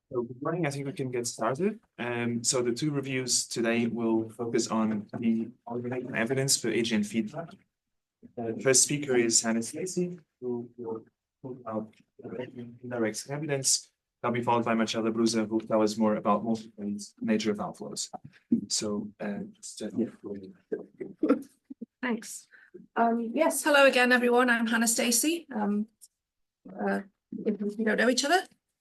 So good morning. I think we can get started. So the two reviews today will focus on the organizing evidence for AGN feedback. The first speaker is Stacey, who will talk about indirect evidence. That'll be followed by Marcella Brusa, who will tell us more about multi-phase nature of outflows. So, Thanks. Yes, hello again, everyone. I'm Stacey. If we don't know each other.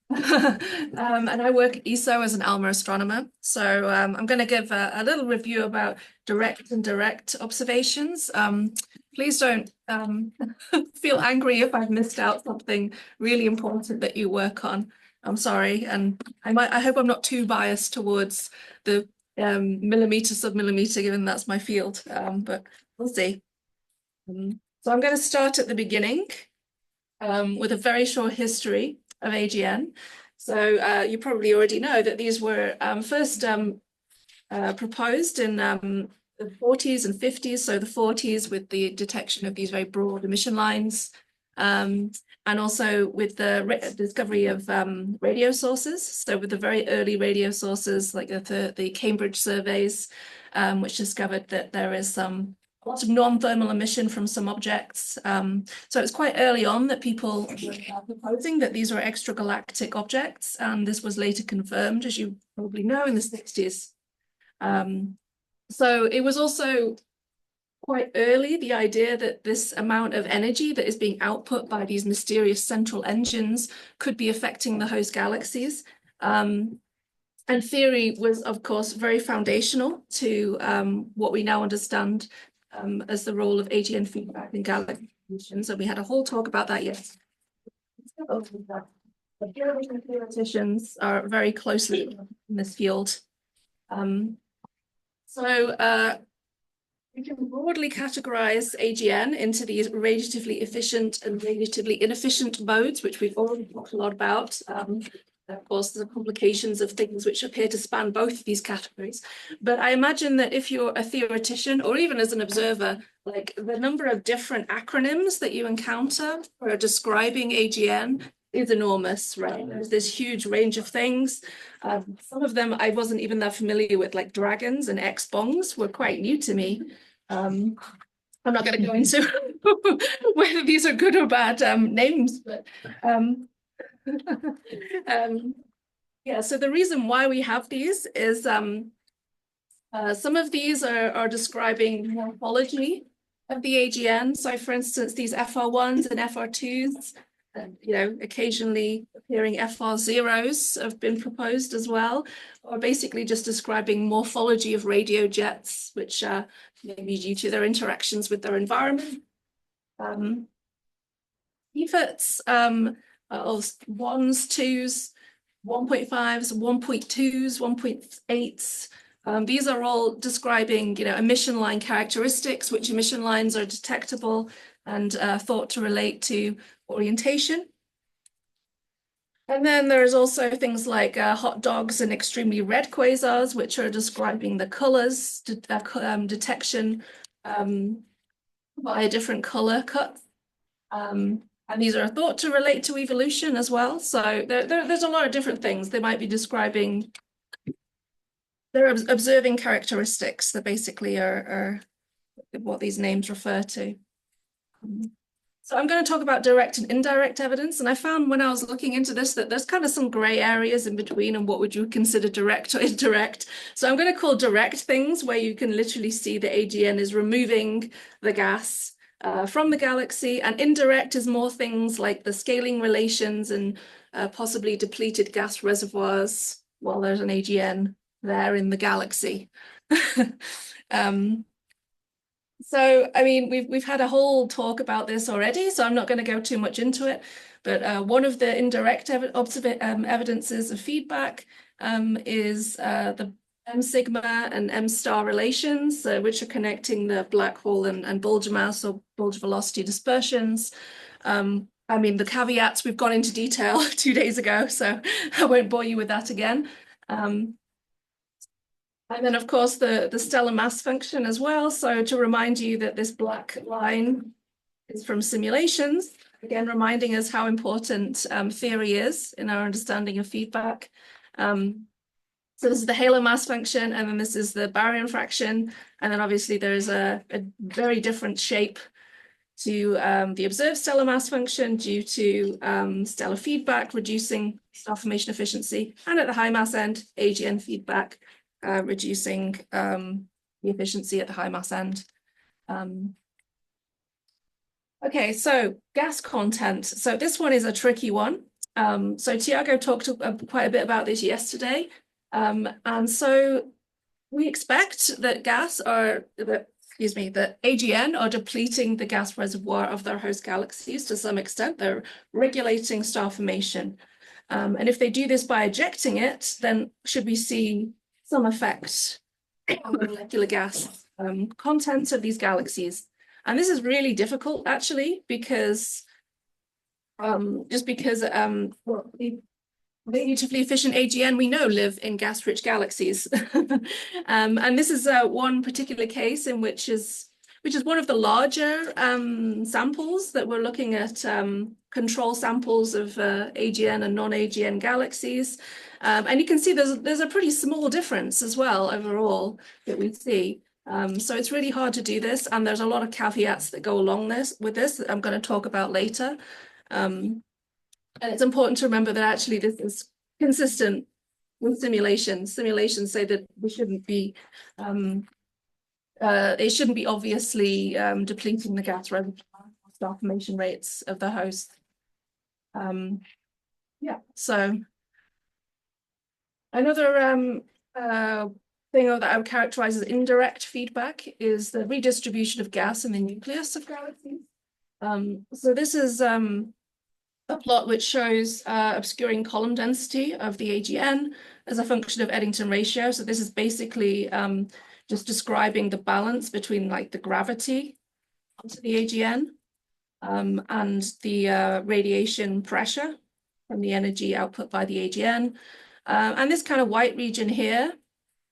And I work at ESO as an ALMA astronomer. So I'm going to give a little review about direct and indirect observations. Please don't feel angry if I've missed out something really important that you work on. I'm sorry, and I hope I'm not too biased towards the millimeter submillimeter, given that's my field. But we'll see. So I'm going to start at the beginning with a very short history of AGN. So you probably already know that these were first proposed in the 40s and 50s. So the 40s with the detection of these very broad emission lines, and also with the discovery of radio sources. So with the very early radio sources, like the Cambridge surveys, which discovered that there is lots of non-thermal emission from some objects. So it's quite early on that people were proposing that these were extragalactic objects, and this was later confirmed, as you probably know, in the 60s. So it was also quite early, the idea that this amount of energy that is being output by these mysterious central engines could be affecting the host galaxies. And theory was, of course, very foundational to what we now understand as the role of AGN feedback in galaxy evolution. So we had a whole talk about that yesterday. The theoreticians are very closely in this field. We can broadly categorize AGN into these radiatively efficient and radiatively inefficient modes, which we've already talked a lot about. Of course, the complications of things which appear to span both of these categories. But I imagine that if you're a theoretician or even as an observer, like the number of different acronyms that you encounter for describing AGN is enormous, right? There's this huge range of things. Some of them I wasn't even that familiar with, like dragons and X-bongs were quite new to me. I'm not going to go into whether these are good or bad names, but yeah, so the reason why we have these is some of these are describing morphology of the AGN. So for instance, these FR1s and FR2s, occasionally appearing FR0s have been proposed as well, or basically just describing morphology of radio jets, which may be due to their interactions with their environment. Efforts of 1s, 2s, 1.5s, 1.2s, 1.8s. These are all describing, emission line characteristics, which emission lines are detectable and thought to relate to orientation. And then there's also things like hot dogs and extremely red quasars, which are describing the colors detection by different color cuts. And these are thought to relate to evolution as well. So there's a lot of different things. They might be describing, they're observing characteristics that basically are what these names refer to. So I'm going to talk about direct and indirect evidence. And I found when I was looking into this that there's kind of some gray areas in between and what would you consider direct or indirect. So I'm going to call direct things where you can literally see the AGN is removing the gas from the galaxy, and indirect is more things like the scaling relations and possibly depleted gas reservoirs while there's an AGN there in the galaxy. So, I mean, we've had a whole talk about this already, so I'm not going to go too much into it. But one of the indirect evidences of feedback is the M sigma and M star relations, which are connecting the black hole and bulge mass or bulge velocity dispersions. I mean, the caveats we've gone into detail 2 days ago, so I won't bore you with that again. And then, of course, the stellar mass function as well. So to remind you that this black line is from simulations, again, reminding us how important theory is in our understanding of feedback. So this is the halo mass function, and then this is the baryon fraction. And then obviously there is a very different shape to the observed stellar mass function due to stellar feedback, reducing star formation efficiency. And at the high mass end, AGN feedback, reducing the efficiency at the high mass end. Okay, so gas content. So this one is a tricky one. So Tiago talked quite a bit about this yesterday. And so we expect that that AGN are depleting the gas reservoir of their host galaxies to some extent. They're regulating star formation. And if they do this by ejecting it, then should we see some effect on the molecular gas content of these galaxies? And this is really difficult, actually, because well, the beautifully efficient AGN we know live in gas-rich galaxies. And this is one particular case in which is one of the larger samples that we're looking at, control samples of AGN and non-AGN galaxies. And you can see there's a pretty small difference as well overall that we see. So it's really hard to do this, and there's a lot of caveats that go along with this that I'm going to talk about later. And it's important to remember that actually this is consistent with simulations. Simulations say that we shouldn't be, they shouldn't be obviously depleting the gas reservoir or star formation rates of the host. Yeah, so another thing that I would characterize as indirect feedback is the redistribution of gas in the nucleus of galaxies. So this is a plot which shows obscuring column density of the AGN as a function of Eddington ratio. So this is basically just describing the balance between like the gravity onto the AGN and the radiation pressure from the energy output by the AGN. And this kind of white region here,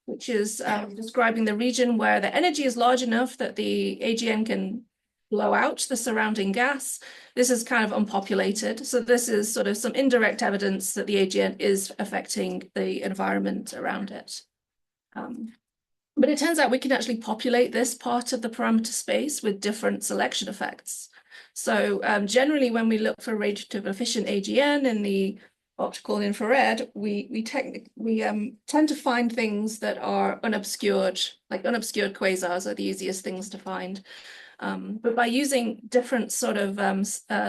which is describing the region where the energy is large enough that the AGN can blow out the surrounding gas. This is kind of unpopulated. So this is sort of some indirect evidence that the AGN is affecting the environment around it. But it turns out we can actually populate this part of the parameter space with different selection effects. So generally, when we look for radiative efficient AGN in the optical and infrared, we tend to find things that are unobscured, like unobscured quasars are the easiest things to find. But by using different sort of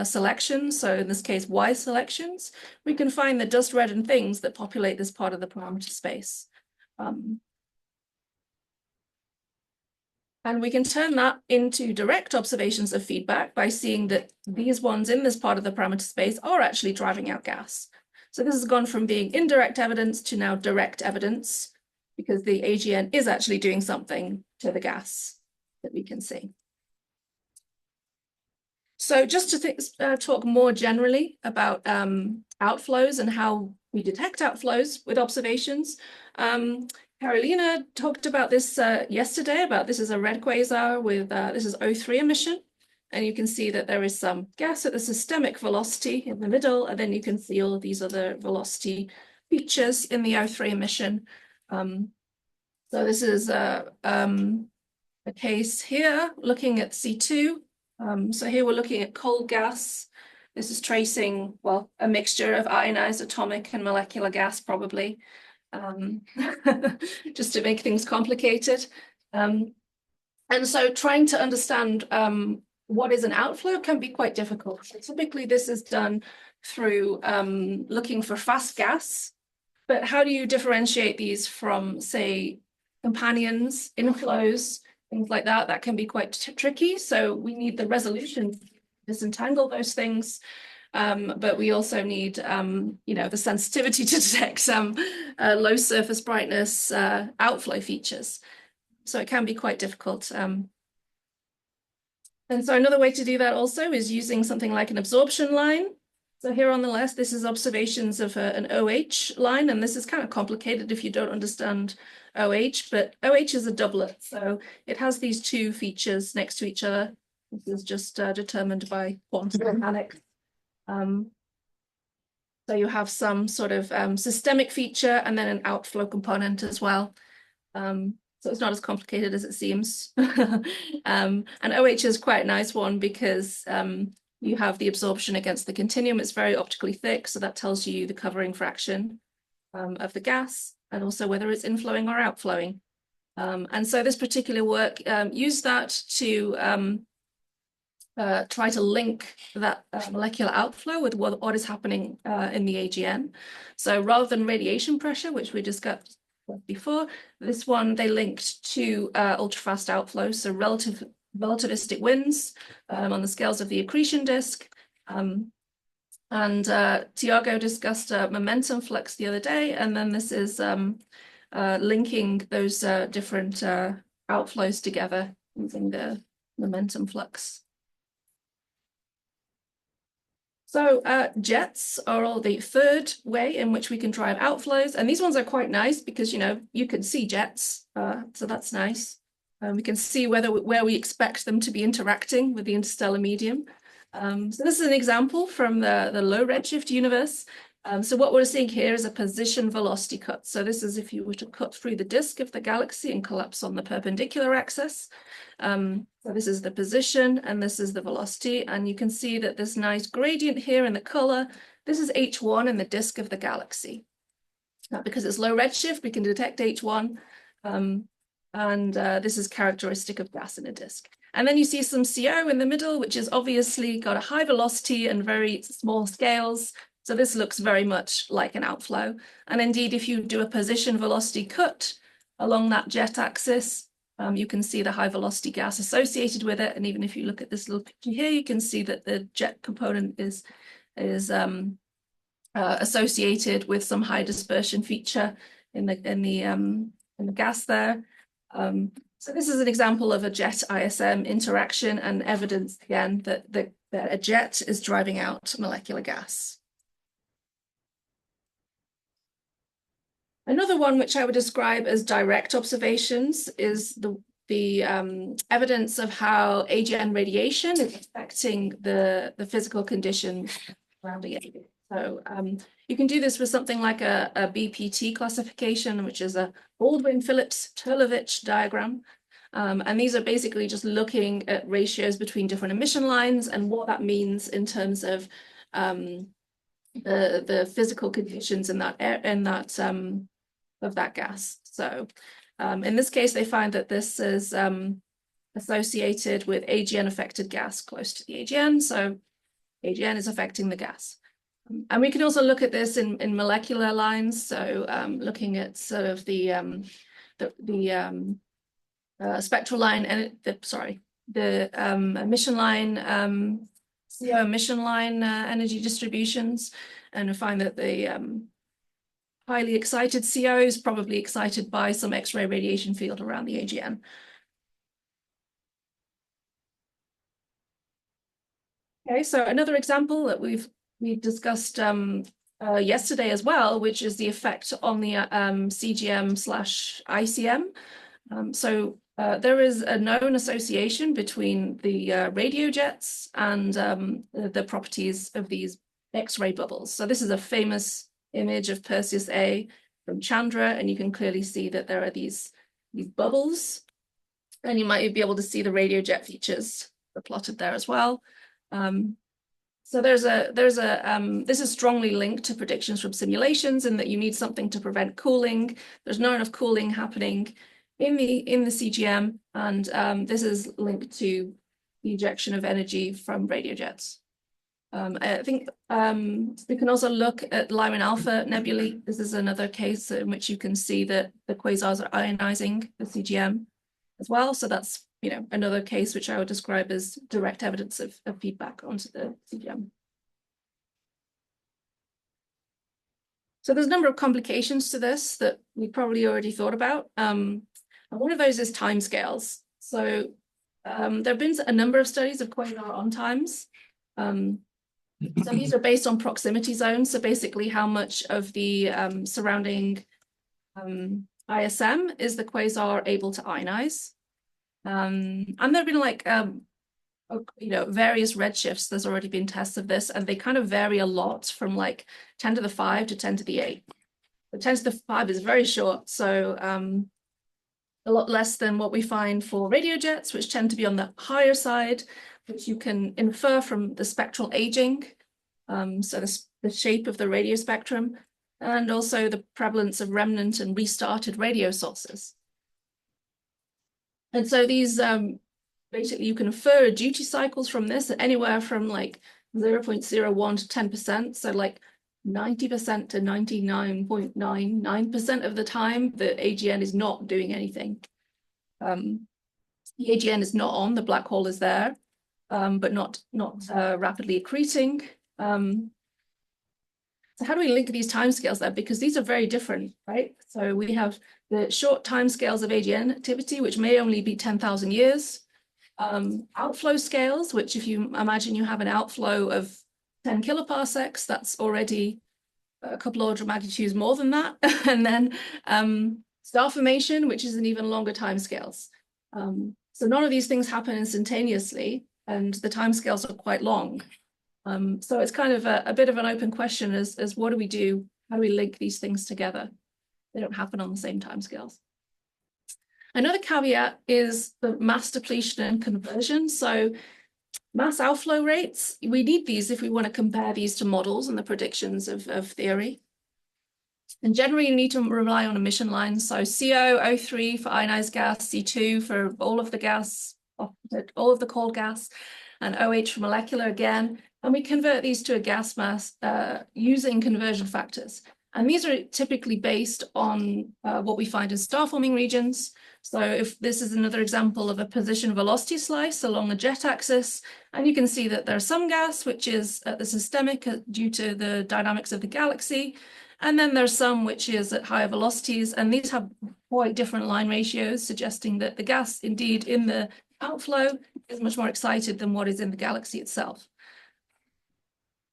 selections, so in this case, Y selections, we can find the dust-reddened things that populate this part of the parameter space. And we can turn that into direct observations of feedback by seeing that these ones in this part of the parameter space are actually driving out gas. So this has gone from being indirect evidence to now direct evidence, because the AGN is actually doing something to the gas that we can see. So just to talk more generally about outflows and how we detect outflows with observations, Carolina talked about this yesterday, about this is a red quasar with, this is O3 emission. And you can see that there is some gas at the systemic velocity in the middle, and then you can see all of these other velocity features in the O3 emission. So this is a case here looking at C2. So here we're looking at cold gas. This is tracing, well, a mixture of ionized atomic and molecular gas, probably, just to make things complicated. And so trying to understand what is an outflow can be quite difficult. So typically this is done through looking for fast gas, but how do you differentiate these from, say, companions, inflows, things like that? That can be quite tricky. So we need the resolution to disentangle those things. But we also need, the sensitivity to detect some low surface brightness outflow features. So it can be quite difficult. And so another way to do that also is using something like an absorption line. So here on the left, this is observations of an OH line, and this is kind of complicated if you don't understand OH, but OH is a doublet. So it has these two features next to each other. This is just determined by quantum mechanics. So you have some sort of systemic feature and then an outflow component as well. So it's not as complicated as it seems. And OH is quite a nice one because you have the absorption against the continuum. It's very optically thick, so that tells you the covering fraction of the gas and also whether it's inflowing or outflowing. And so this particular work used that to try to link that molecular outflow with what is happening in the AGN. So rather than radiation pressure, which we discussed before, this one they linked to ultrafast outflow, so relativistic winds on the scales of the accretion disk. And Tiago discussed momentum flux the other day, and then this is linking those different outflows together using the momentum flux. So jets are the third way in which we can drive outflows. And these ones are quite nice because, you know, you can see jets. So that's nice. We can see where we expect them to be interacting with the interstellar medium. So this is an example from the low redshift universe. So what we're seeing here is a position velocity cut. So this is if you were to cut through the disk of the galaxy and collapse on the perpendicular axis. So this is the position and this is the velocity. And you can see that this nice gradient here in the color, this is H1 in the disk of the galaxy. Because it's low redshift, we can detect H1. This is characteristic of gas in a disk. And then you see some CO in the middle, which is obviously got a high velocity and very small scales. So this looks very much like an outflow. And indeed, if you do a position velocity cut along that jet axis, you can see the high velocity gas associated with it. And even if you look at this little picture here, you can see that the jet component is associated with some high dispersion feature in the gas there. So this is an example of a jet ISM interaction and evidence again that a jet is driving out molecular gas. Another one which I would describe as direct observations is the evidence of how AGN radiation is affecting the physical conditions surrounding it. So you can do this with something like a BPT classification, which is a Baldwin-Phillips-Turlovich diagram. And these are basically just looking at ratios between different emission lines and what that means in terms of the physical conditions in that of that gas. So in this case, they find that this is associated with AGN affected gas close to the AGN. So AGN is affecting the gas. And we can also look at this in molecular lines. So looking at sort of the spectral line and the emission line, CO emission line energy distributions, and we find that the highly excited CO is probably excited by some X-ray radiation field around the AGN. Okay, so another example that we've discussed yesterday as well, which is the effect on the CGM/ICM. There is a known association between the radio jets and the properties of these X-ray bubbles. So this is a famous image of Perseus A from Chandra, and you can clearly see that there are these bubbles, and you might be able to see the radio jet features are plotted there as well. So this is strongly linked to predictions from simulations in that you need something to prevent cooling. There's not enough cooling happening in the CGM, and this is linked to the ejection of energy from radio jets. I think we can also look at Lyman alpha nebulae. This is another case in which you can see that the quasars are ionizing the CGM as well. So that's, you know, another case which I would describe as direct evidence of feedback onto the CGM. So there's a number of complications to this that we probably already thought about. And one of those is timescales. So there have been a number of studies of quasar on times. So these are based on proximity zones. So basically how much of the surrounding ISM is the quasar able to ionize. And there have been like various redshifts. There's already been tests of this, and they kind of vary a lot from like 10 to the 5 to 10 to the 8. The 10 to the 5 is very short, so a lot less than what we find for radio jets, which tend to be on the higher side, which you can infer from the spectral aging, so the shape of the radio spectrum, and also the prevalence of remnant and restarted radio sources. And so these, basically you can infer duty cycles from this at anywhere from like 0.01 to 10%. So like 90% to 99.99% of the time, the AGN is not doing anything. The AGN is not on, the black hole is there, but not rapidly accreting. So how do we link these timescales there? Because these are very different, right? So we have the short timescales of AGN activity, which may only be 10,000 years. Outflow scales, which if you imagine you have an outflow of 10 kiloparsecs, that's already a couple orders of magnitudes more than that. And then star formation, which is an even longer timescales. So none of these things happen instantaneously, and the timescales are quite long. So it's kind of a bit of an open question as what do we do? How do we link these things together? They don't happen on the same timescales. Another caveat is the mass depletion and conversion. So mass outflow rates, we need these if we want to compare these to models and the predictions of theory. And generally you need to rely on emission lines. So CO, O3 for ionized gas, C2 for all of the gas, all of the cold gas, and OH for molecular again. And we convert these to a gas mass using conversion factors. And these are typically based on what we find in star forming regions. So if this is another example of a position velocity slice along the jet axis, and you can see that there's some gas which is at the systemic due to the dynamics of the galaxy. And then there's some which is at higher velocities, and these have quite different line ratios, suggesting that the gas indeed in the outflow is much more excited than what is in the galaxy itself.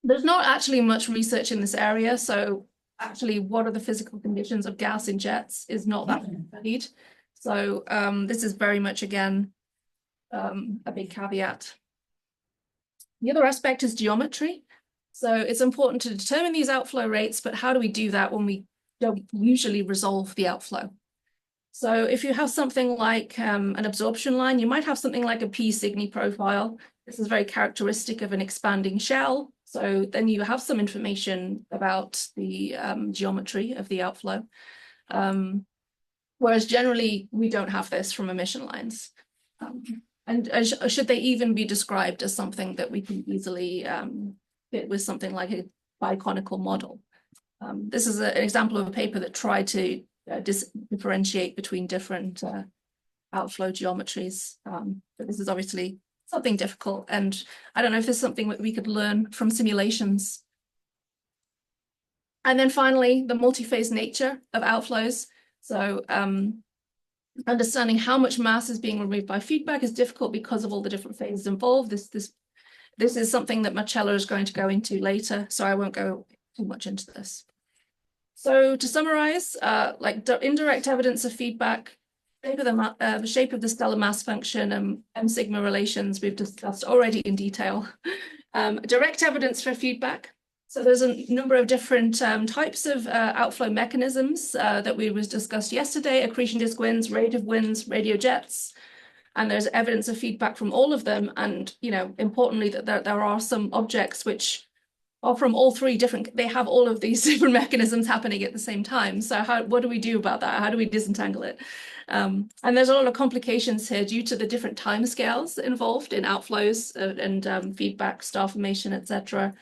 There's not actually much research in this area, so actually what are the physical conditions of gas in jets is not that studied. So this is very much, again, a big caveat. The other aspect is geometry. So it's important to determine these outflow rates, but how do we do that when we don't usually resolve the outflow? So if you have something like an absorption line, you might have something like a P Cygni profile. This is very characteristic of an expanding shell. So then you have some information about the geometry of the outflow. Whereas generally we don't have this from emission lines. And should they even be described as something that we can easily fit with something like a biconical model? This is an example of a paper that tried to differentiate between different outflow geometries. But this is obviously something difficult, and I don't know if there's something that we could learn from simulations. And then finally, the multi-phase nature of outflows. So understanding how much mass is being removed by feedback is difficult because of all the different phases involved. This is something that Marcella is going to go into later, so I won't go too much into this. So to summarize, like indirect evidence of feedback, the shape of the stellar mass function and M-sigma relations we've discussed already in detail. Direct evidence for feedback. So there's a number of different types of outflow mechanisms that we was discussed yesterday: accretion disk winds, rate of winds, radio jets, and there's evidence of feedback from all of them. And importantly, that there are some objects which are from all three different. They have all of these different mechanisms happening at the same time. So what do we do about that? How do we disentangle it? And there's a lot of complications here due to the different timescales involved in outflows and feedback, star formation, etc.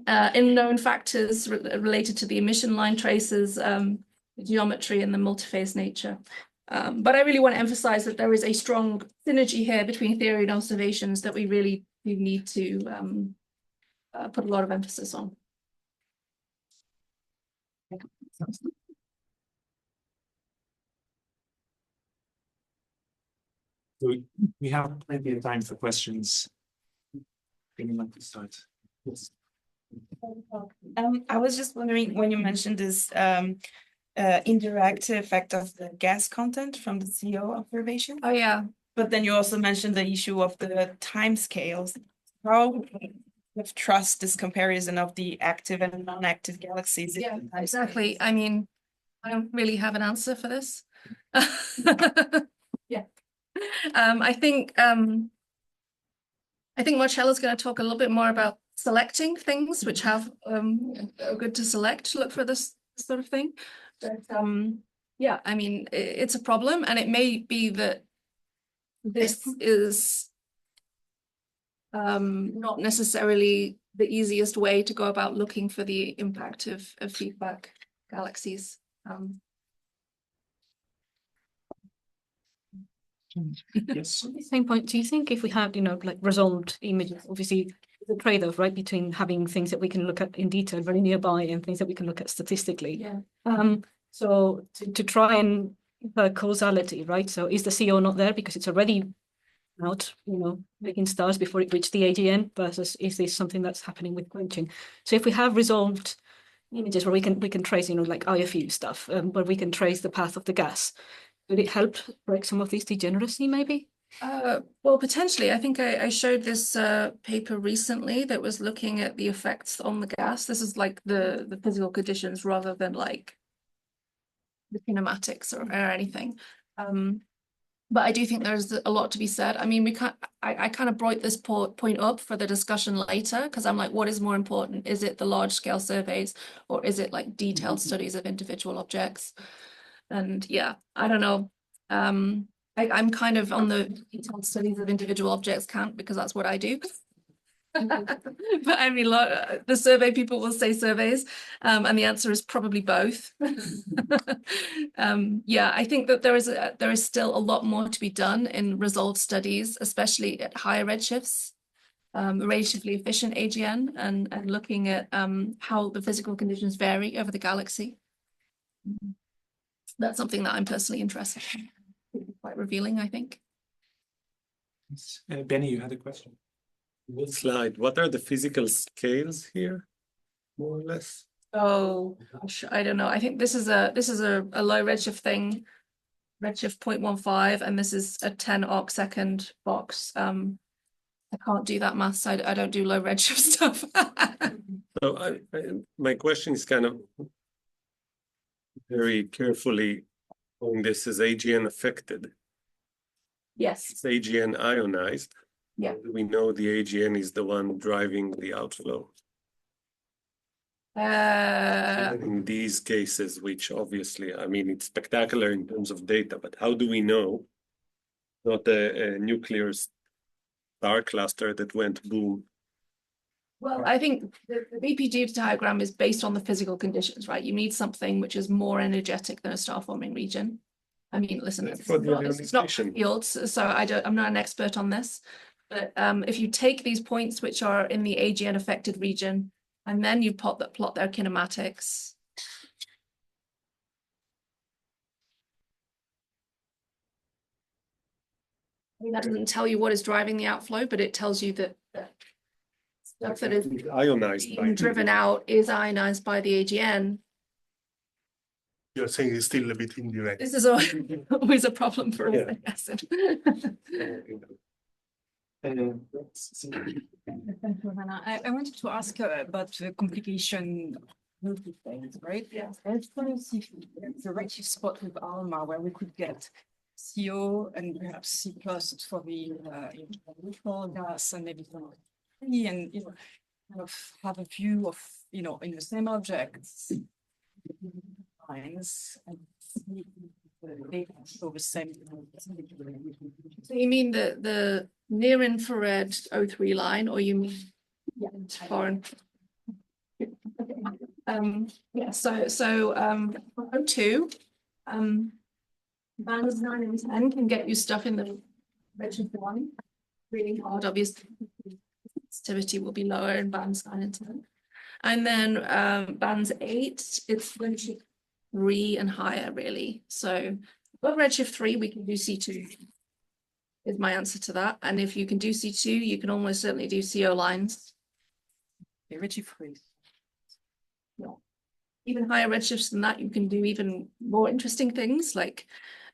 Unknown factors related to the emission line traces, the geometry, and the multi-phase nature. But I really want to emphasize that there is a strong synergy here between theory and observations that we really do need to put a lot of emphasis on. So we have plenty of time for questions. Anyone like to start? Yes. I was just wondering, when you mentioned this indirect effect of the gas content from the CO observation. Oh yeah. but then you also mentioned the issue of the timescales. How with trust this comparison of the active and non-active galaxies? Yeah, exactly. I mean, I don't really have an answer for this. Yeah. I think Marcella's going to talk a little bit more about selecting things which have are good to select to look for this sort of thing. But yeah, I mean, it's a problem, and it may be that this is not necessarily the easiest way to go about looking for the impact of feedback galaxies. Yes. At the same point, do you think if we had, like resolved images, obviously the trade-off, right, between having things that we can look at in detail very nearby and things that we can look at statistically. Yeah. So to try and causality, right? So is the CO not there because it's already out, making stars before it reached the AGN, versus is this something that's happening with quenching? So if we have resolved images where we can trace, like IFU stuff, where we can trace the path of the gas, would it help break some of this degeneracy maybe? Well, potentially. I think I showed this paper recently that was looking at the effects on the gas. This is like the physical conditions rather than like the kinematics or anything. But I do think there's a lot to be said. I mean, I kind of brought this point up for the discussion later, because I'm like, what is more important? Is it the large scale surveys, or is it like detailed studies of individual objects? And yeah, I don't know. I'm kind of on the detailed studies of individual objects camp, because that's what I do. But I mean, the survey people will say surveys, and the answer is probably both. Yeah, I think that there is still a lot more to be done in resolved studies, especially at higher redshifts, relatively efficient AGN, and looking at how the physical conditions vary over the galaxy. That's something that I'm personally interested in. Quite revealing, I think. Benny, you had a question. What slide? What are the physical scales here, more or less? Oh gosh, I don't know. I think this is a low redshift thing, redshift 0.15, and this is a 10 arcsecond box. I can't do that maths. I don't do low redshift stuff. So my question is kind of very carefully on this: is AGN affected? Yes. It's AGN ionized. Yeah. We know the AGN is the one driving the outflow. In these cases, which obviously, I mean, it's spectacular in terms of data, but how do we know not a nuclear star cluster that went boom? Well, I think the BPG diagram is based on the physical conditions, right? You need something which is more energetic than a star forming region. I mean, listen, it's not fields, so I'm not an expert on this. But if you take these points which are in the AGN affected region, and then you plot their kinematics. I mean, that doesn't tell you what is driving the outflow, but it tells you that stuff that is ionized, being driven out is ionized by the AGN. You're saying it's still a bit indirect. This is always a problem for organic acid. Thank you, Hannah. I wanted to ask about the complication of things, right? Yeah. I was trying to see if the redshift spot with ALMA where we could get CO and perhaps C plus for the neutral gas and maybe some E, and kind of have a view of in the same objects lines and see they show the same. So you mean the near infrared O3 line, or you mean foreign? Yeah, so O2, bands 9 and 10 can get you stuff in the redshift 1. Really hard, obviously. Sensitivity will be lower in bands 9 and 10. And then bands 8, it's redshift 3 and higher, really. So above redshift 3, we can do C2, is my answer to that. And if you can do C2, you can almost certainly do CO lines. Redshift 3. Yeah. Even higher redshifts than that, you can do even more interesting things like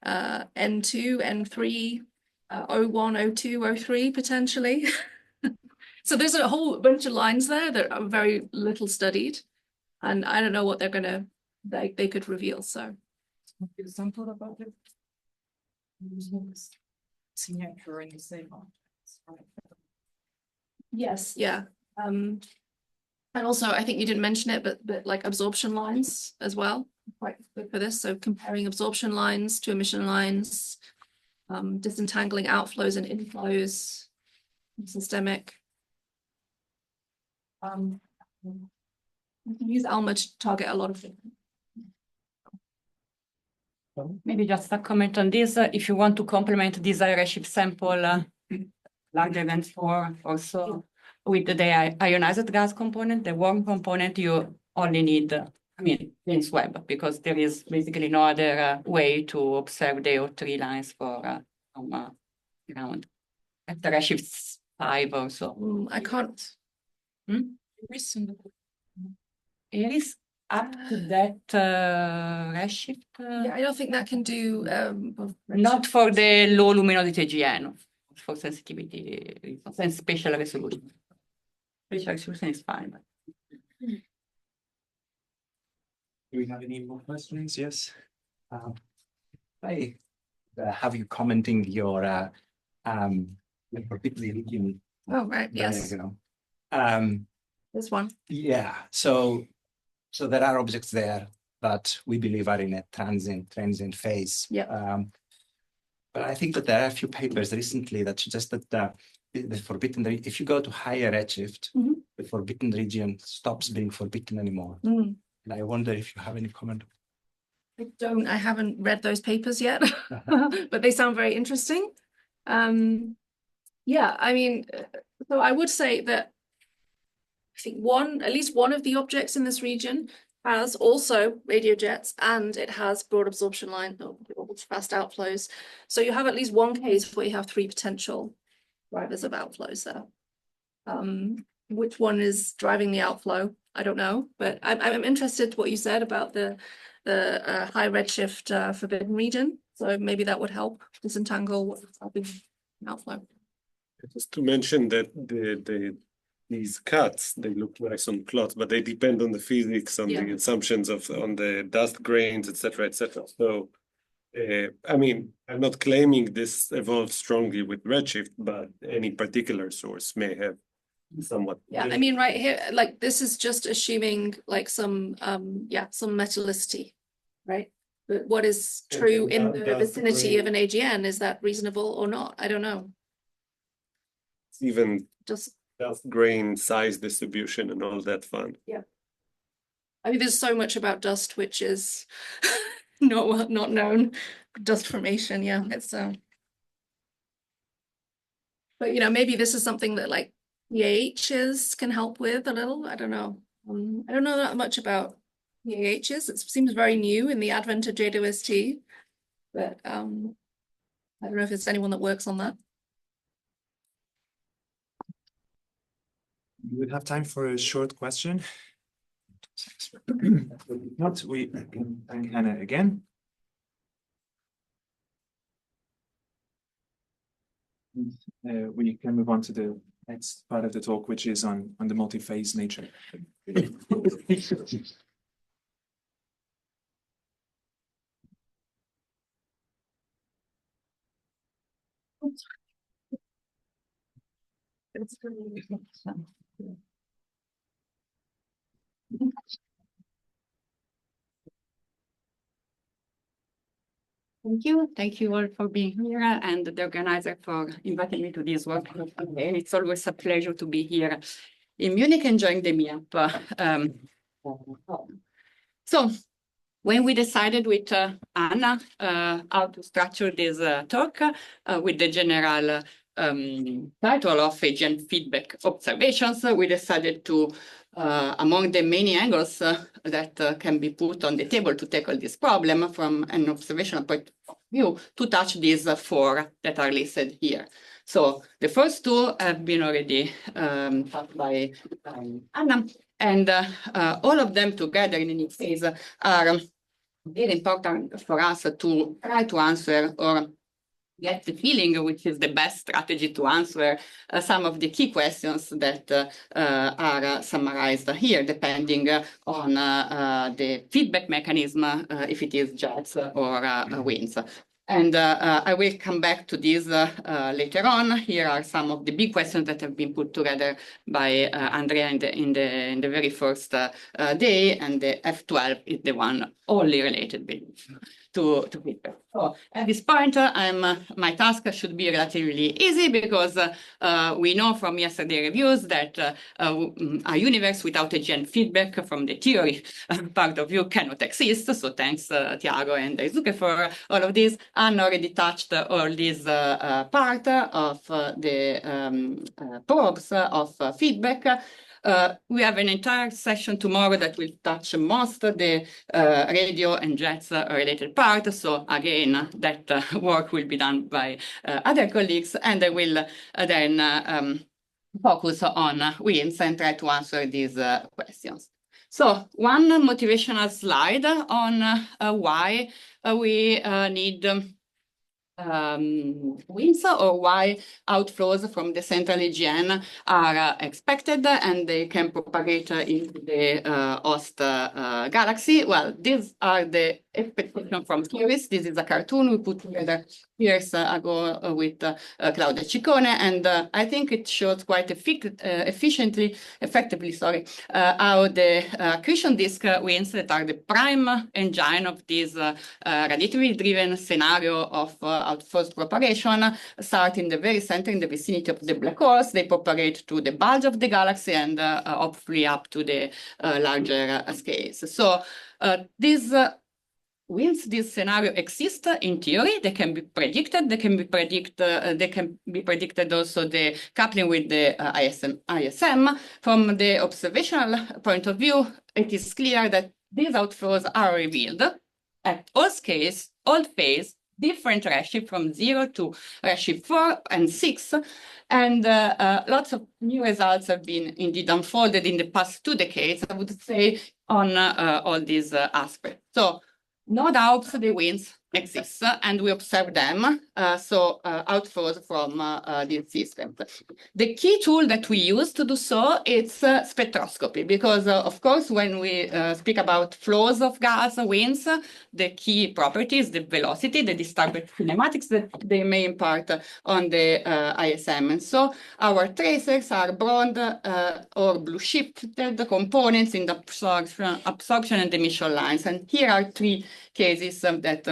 N2, N3, 01, 02, 03 potentially. So there's a whole bunch of lines there that are very little studied, and I don't know what they could reveal. So, Example about it. Signature in the same objects, right? yes, yeah. And also, I think you didn't mention it, but like absorption lines as well, quite good for this. So comparing absorption lines to emission lines, disentangling outflows and inflows, systemic. We can use ALMA to target a lot of things. Maybe just a comment on this. If you want to complement this redshift sample, larger than 4 or so, with the ionized gas component, the warm component, you only need, James Webb, because there is basically no other way to observe the O3 lines for ground. At the redshift 5 or so. I can't. It is up to that redshift. Yeah, I don't think that can do. Not for the low luminosity AGN, for sensitivity reasons and spatial resolution. Spatial resolution is fine. But... Do we have any more questions? Yes. I have you commenting your particularly region Oh, right. Yes. diagram. This one. Yeah, so there are objects there that we believe are in a transient phase. Yeah. But I think that there are a few papers recently that suggest that the forbidden, if you go to higher redshift, the forbidden region stops being forbidden anymore. And I wonder if you have any comment. I haven't read those papers yet, but they sound very interesting. Yeah, I mean, so I would say that I think at least one of the objects in this region has also radio jets, and it has broad absorption line, fast outflows. So you have at least one case where you have 3 potential drivers of outflows there. Which one is driving the outflow? I don't know, but I'm interested in what you said about the high redshift forbidden region. So maybe that would help disentangle what's happening in outflow. Just to mention that these cuts, they look nice on plots, but they depend on the physics, on the assumptions on the dust grains, etc., etc. So, I'm not claiming this evolves strongly with redshift, but any particular source may have somewhat. Yeah, I mean, right here, like this is just assuming like some metallicity, right? But what is true in the vicinity of an AGN, is that reasonable or not? I don't know. It's even Just dust grain size distribution and all that fun. Yeah. I mean, there's so much about dust which is not known. Dust formation, yeah. It's but maybe this is something that like EAHs can help with a little. I don't know. I don't know that much about EAHs. It seems very new in the advent of JWST, but I don't know if there's anyone that works on that. We would have time for a short question. If not, we can thank Hannah again. We can move on to the next part of the talk, which is on the multi-phase nature. Thank you all for being here, and the organizer for inviting me to this workshop. It's always a pleasure to be here in Munich enjoying the meetup. So when we decided with Anna how to structure this talk with the general title of AGN feedback observations, we decided to, among the many angles that can be put on the table to tackle this problem from an observational point of view, to touch these 4 that are listed here. So the first 2 have been already touched by Anna, and all of them together in any case are very important for us to try to answer or get the feeling which is the best strategy to answer some of the key questions that are summarized here, depending on the feedback mechanism, if it is jets or winds. And I will come back to this later on. Here are some of the big questions that have been put together by Andrea in the very first day, and the F12 is the one only related to feedback. So at this point, my task should be relatively easy because we know from yesterday reviews that a universe without AGN feedback from the theory part of view cannot exist. So thanks Tiago and Daisuke for all of this. Anne already touched all this part of the probes of feedback. We have an entire session tomorrow that will touch most of the radio and jets related part. So again, that work will be done by other colleagues, and I will then focus on winds and try to answer these questions. So one motivational slide on why we need winds, or why outflows from the central AGN are expected and they can propagate into the host galaxy. Well, these are the expectations from theorists. This is a cartoon we put together years ago with Claudia Ciccone, and I think it shows quite effectively, how the accretion disk winds that are the prime engine of this radiativity-driven scenario of outflows propagation start in the very center, in the vicinity of the black holes. They propagate to the bulge of the galaxy and hopefully up to the larger scales. So these winds, this scenario exists in theory. They can be predicted. They can be predicted also the coupling with the ISM. From the observational point of view, it is clear that these outflows are revealed at all scales, all phase, different redshift from 0 to redshift 4 and 6. And lots of new results have been indeed unfolded in the past 2 decades, I would say, on all these aspects. So no doubt the winds exist and we observe them, outflows from these systems. The key tool that we use to do so is spectroscopy, because of course when we speak about flows of gas, winds, the key properties, the velocity, the disturbed kinematics that they may impart on the ISM. And so our tracers are broad or blue shifted components in the absorption and emission lines. And here are 3 cases that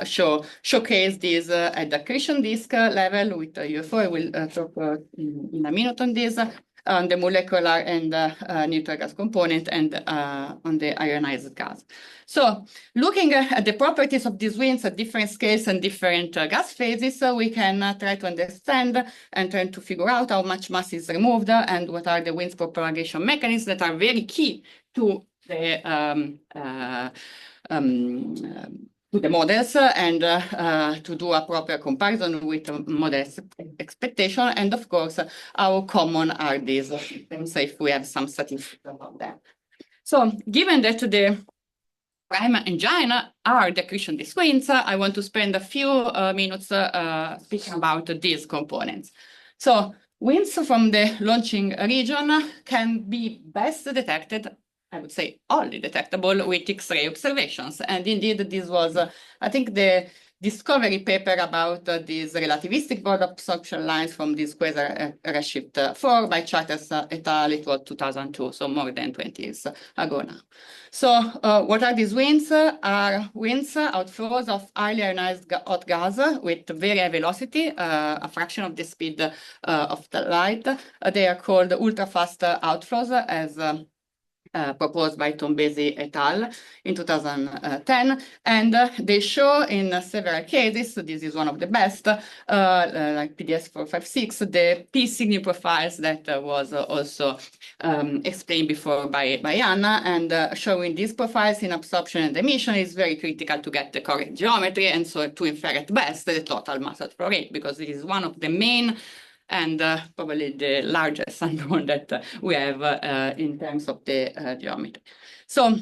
showcase this at the accretion disk level with UFO. I will talk in a minute on this, on the molecular and neutral gas component, and on the ionized gas. So looking at the properties of these winds at different scales and different gas phases, we can try to understand and try to figure out how much mass is removed and what are the winds propagation mechanisms that are very key to the models and to do a proper comparison with models expectation, and of course how common are these systems if we have some statistics about that. So given that the prime engine are the accretion disk winds, I want to spend a few minutes speaking about these components. So winds from the launching region can be best detected, I would say only detectable, with X-ray observations. And indeed, this was, I think, the discovery paper about these relativistic broad absorption lines from this quasar redshift 4 by Charters et al. It was 2002, so more than 20 years ago now. So what are these winds? Are winds, outflows of highly ionized hot gas with very high velocity, a fraction of the speed of the light. They are called ultra-fast outflows, as proposed by Tombesi et al. In 2010, and they show in several cases, so this is one of the best, like PDS 456, the P-signal profiles that was also explained before by Anna, and showing these profiles in absorption and emission is very critical to get the correct geometry, and so to infer at best the total mass outflow rate, because it is one of the main and probably the largest unknown that we have in terms of the geometry. So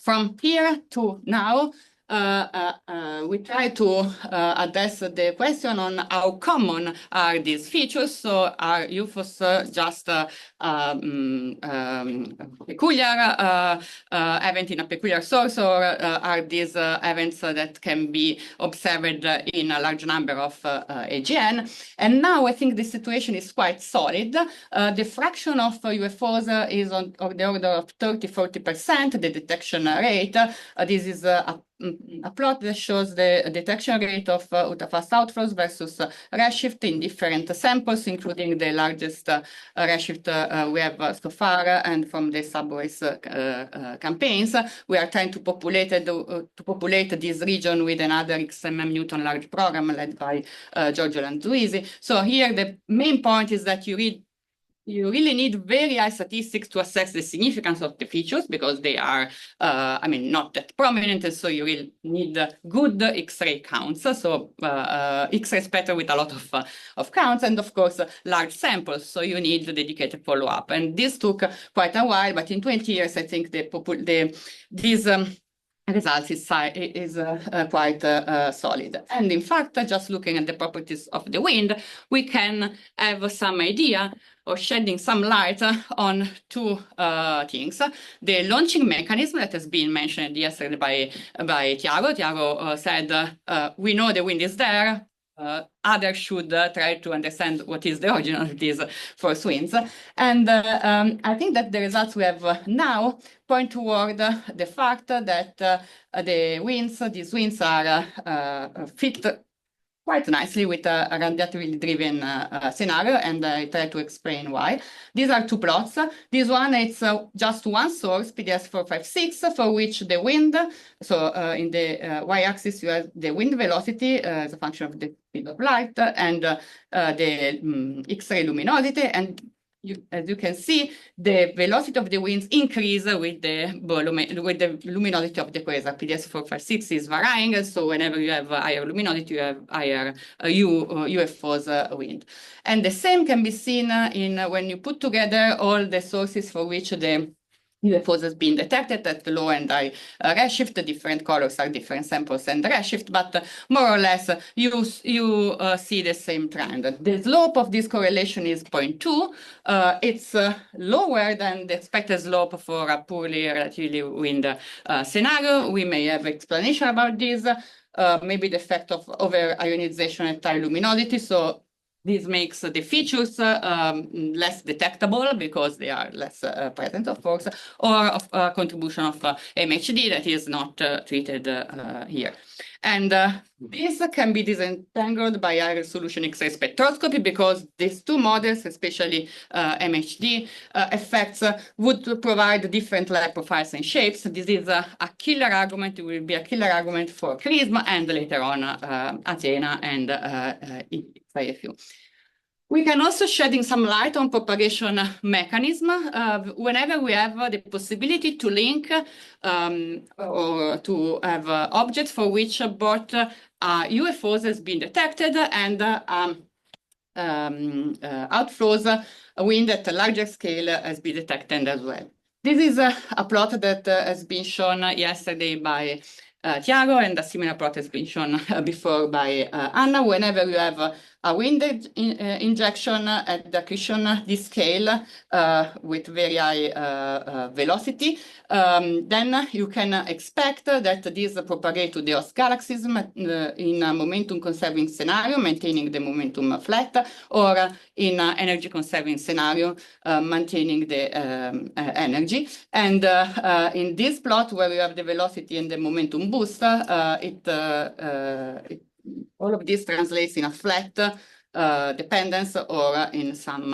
from here to now, we try to address the question on how common are these features. So are UFOs just peculiar event in a peculiar source, or are these events that can be observed in a large number of AGN? And now I think the situation is quite solid. The fraction of UFOs is on the order of 30–40%, the detection rate. This is a plot that shows the detection rate of ultrafast outflows versus redshift in different samples, including the largest redshift we have so far, and from the subways campaigns. We are trying to populate this region with another XMM Newton large program led by Giorgio Lanzuisi. So here the main point is that you really need very high statistics to assess the significance of the features, because they are, I mean, not that prominent, and so you really need good X-ray counts. So X-ray is better with a lot of counts, and of course, large samples. So you need the dedicated follow-up. And this took quite a while, but in 20 years, I think these results is quite solid. And in fact, just looking at the properties of the wind, we can have some idea or shedding some light on two things. The launching mechanism that has been mentioned yesterday by Tiago. Tiago said, we know the wind is there. Others should try to understand what is the origin of these force winds. And I think that the results we have now point toward the fact that these winds are fit quite nicely with a radiatively driven scenario, and I try to explain why. These are two plots. This one, it's just one source, PDS 456, for which the wind, so in the y-axis you have the wind velocity as a function of the speed of light, and the X-ray luminosity, and as you can see, the velocity of the winds increase with the luminosity of the quasar. PDS 456 is varying, so whenever you have higher luminosity, you have higher UFOs wind. And the same can be seen when you put together all the sources for which the UFOs has been detected at low and high redshift. The different colors are different samples and redshift, but more or less you see the same trend. The slope of this correlation is 0.2. It's lower than the expected slope for a poorly relatively wind scenario. We may have explanation about this. Maybe the effect of over-ionization at high luminosity. So this makes the features less detectable because they are less present, of course, or of contribution of MHD that is not treated here. And this can be disentangled by high resolution X-ray spectroscopy, because these two models, especially MHD effects, would provide different light profiles and shapes. This is a killer argument. It will be a killer argument for CRISM and later on Athena and XIFU. We can also shedding some light on propagation mechanism whenever we have the possibility to link or to have objects for which both UFOs has been detected and outflows wind at a larger scale has been detected as well. This is a plot that has been shown yesterday by Tiago, and a similar plot has been shown before by Anna. Whenever you have a wind injection at the accretion disk scale with very high velocity, then you can expect that this propagate to the host galaxies in a momentum conserving scenario, maintaining the momentum flat, or in an energy conserving scenario, maintaining the energy. And in this plot where you have the velocity and the momentum boost, all of this translates in a flat dependence or in some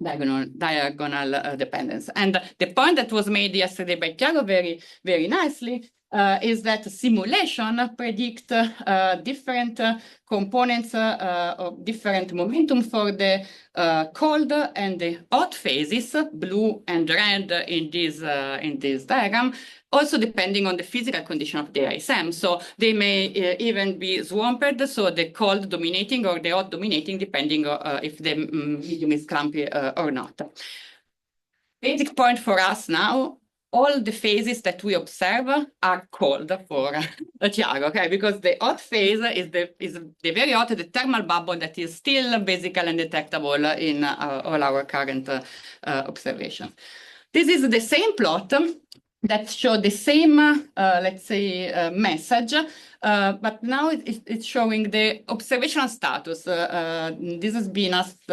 diagonal dependence. And the point that was made yesterday by Tiago very, very nicely is that simulation predict different components of different momentum for the cold and the hot phases, blue and red in this diagram, also depending on the physical condition of the ISM. So they may even be swamped, so the cold dominating or the hot dominating, depending if the medium is clumpy or not. Basic point for us now, all the phases that we observe are cold for Tiago, okay? Because the hot phase is the very hot, the thermal bubble that is still basically undetectable in all our current observations. This is the same plot that show the same, let's say, message, but now it's showing the observational status. This has been asked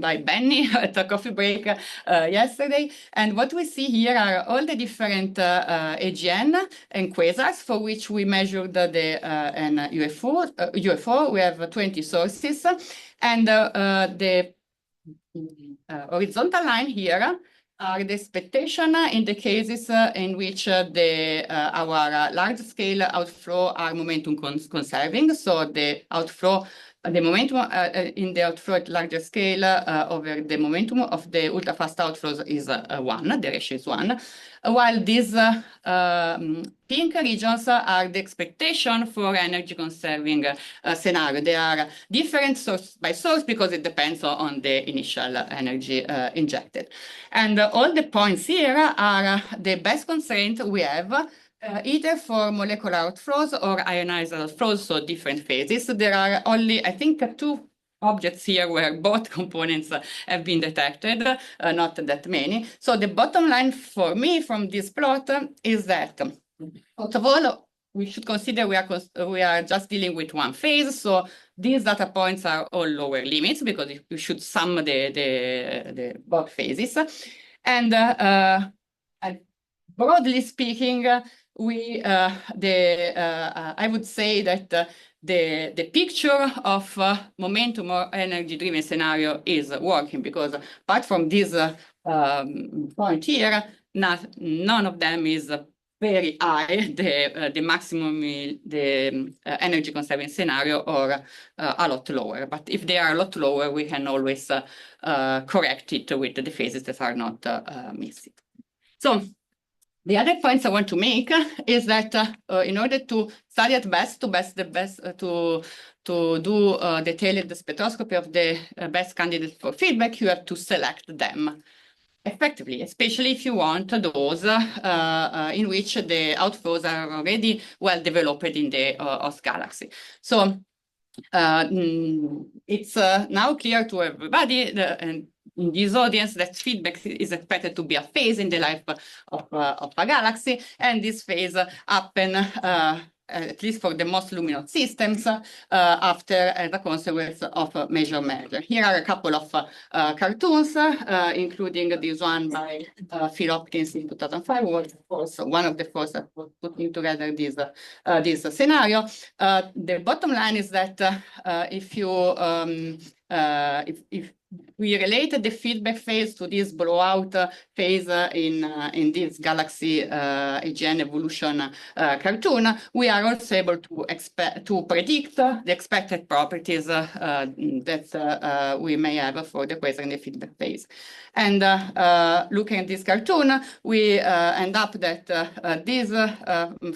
by Benny at a coffee break yesterday. And what we see here are all the different AGN and quasars for which we measured the UFO. We have 20 sources. And the horizontal line here are the expectation in the cases in which our large-scale outflow are momentum conserving. So the outflow, the momentum in the outflow at larger scale over the momentum of the ultra-fast outflows is 1, the ratio is 1, while these pink regions are the expectation for energy conserving scenario. They are different source by source because it depends on the initial energy injected. And all the points here are the best constraint we have either for molecular outflows or ionized outflows, so different phases. There are only, I think, 2 objects here where both components have been detected, not that many. So the bottom line for me from this plot is that, first of all, we should consider we are just dealing with one phase. So these data points are all lower limits because you should sum the both phases. And broadly speaking, I would say that the picture of momentum or energy-driven scenario is working because apart from this point here, none of them is very high, the maximum, the energy conserving scenario, or a lot lower. But if they are a lot lower, we can always correct it with the phases that are not missing. So the other points I want to make is that in order to study at best, to do detailed spectroscopy of the best candidates for feedback, you have to select them effectively, especially if you want those in which the outflows are already well developed in the host galaxy. So it's now clear to everybody and in this audience that feedback is expected to be a phase in the life of a galaxy, and this phase happen at least for the most luminous systems after as a consequence of a major merger. Here are a couple of cartoons, including this one by Phil Hopkins in 2005, was also one of the first that was putting together this scenario. The bottom line is that if we related the feedback phase to this blowout phase in this galaxy AGN evolution cartoon, we are also able to predict the expected properties that we may have for the quasar in the feedback phase. And looking at this cartoon, we end up that this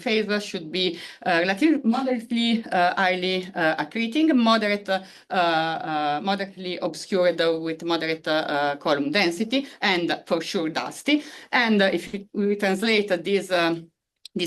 phase should be relatively moderately highly accreting, moderately obscured with moderate column density, and for sure dusty. And if we translate these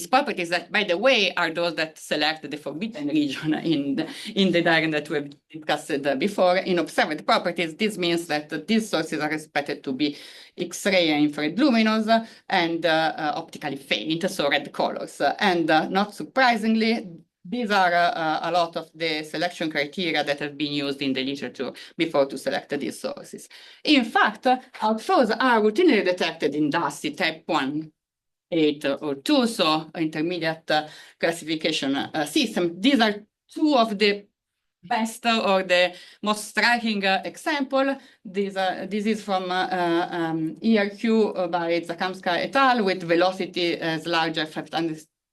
properties that, by the way, are those that select the forbidden region in the diagram that we've discussed before. In observed properties, this means that these sources are expected to be X-ray and infrared luminous and optically faint, so red colors. And not surprisingly, these are a lot of the selection criteria that have been used in the literature before to select these sources. In fact, outflows are routinely detected in dusty type 1, 8 or 2, so intermediate classification system. These are 2 of the best or the most striking example. This is from ERQ by Zakamska et al. With velocity as large as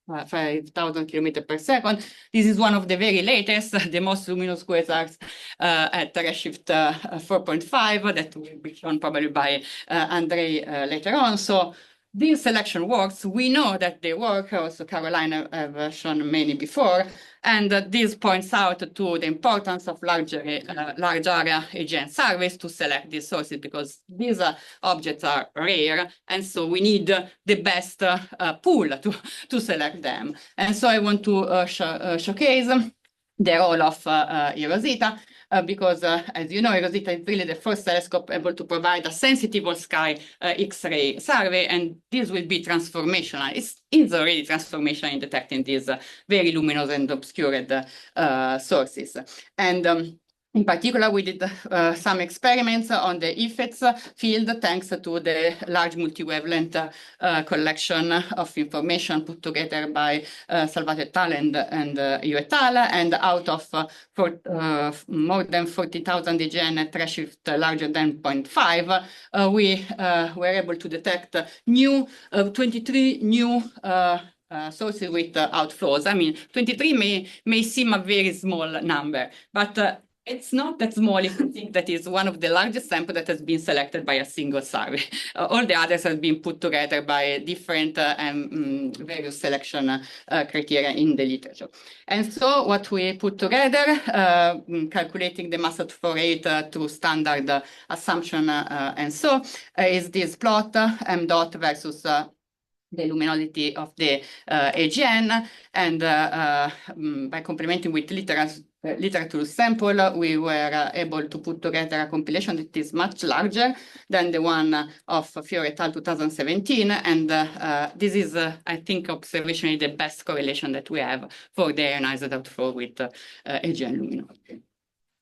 5,000 kilometers per second. This is one of the very latest, the most luminous quasars at redshift 4.5 that will be shown probably by Andrei later on. So these selection works, we know that they work, also Caroline have shown many before, and this points out to the importance of large area AGN surveys to select these sources, because these objects are rare, and so we need the best pool to select them. And so I want to showcase the role of eROSITA, because as you know, eROSITA is really the first telescope able to provide a sensitive all-sky X-ray survey, and this will be transformational. It's already transformational in detecting these very luminous and obscured sources. And in particular, we did some experiments on the IFETS field thanks to the large multi-wavelength collection of information put together by Salvato et al. and you et al. And out of more than 40,000 AGN at redshift larger than 0.5, we were able to detect 23 new sources with outflows. I mean, 23 may seem a very small number, but it's not that small if you think that is one of the largest samples that has been selected by a single survey. All the others have been put together by different various selection criteria in the literature. And so what we put together, calculating the mass flow rate through standard assumption and so, is this plot, m dot versus the luminosity of the AGN, and by complementing with literature sample, we were able to put together a compilation that is much larger than the one of Fiore et al. 2017, and this is, I think, observationally the best correlation that we have for the ionized outflow with AGN luminosity.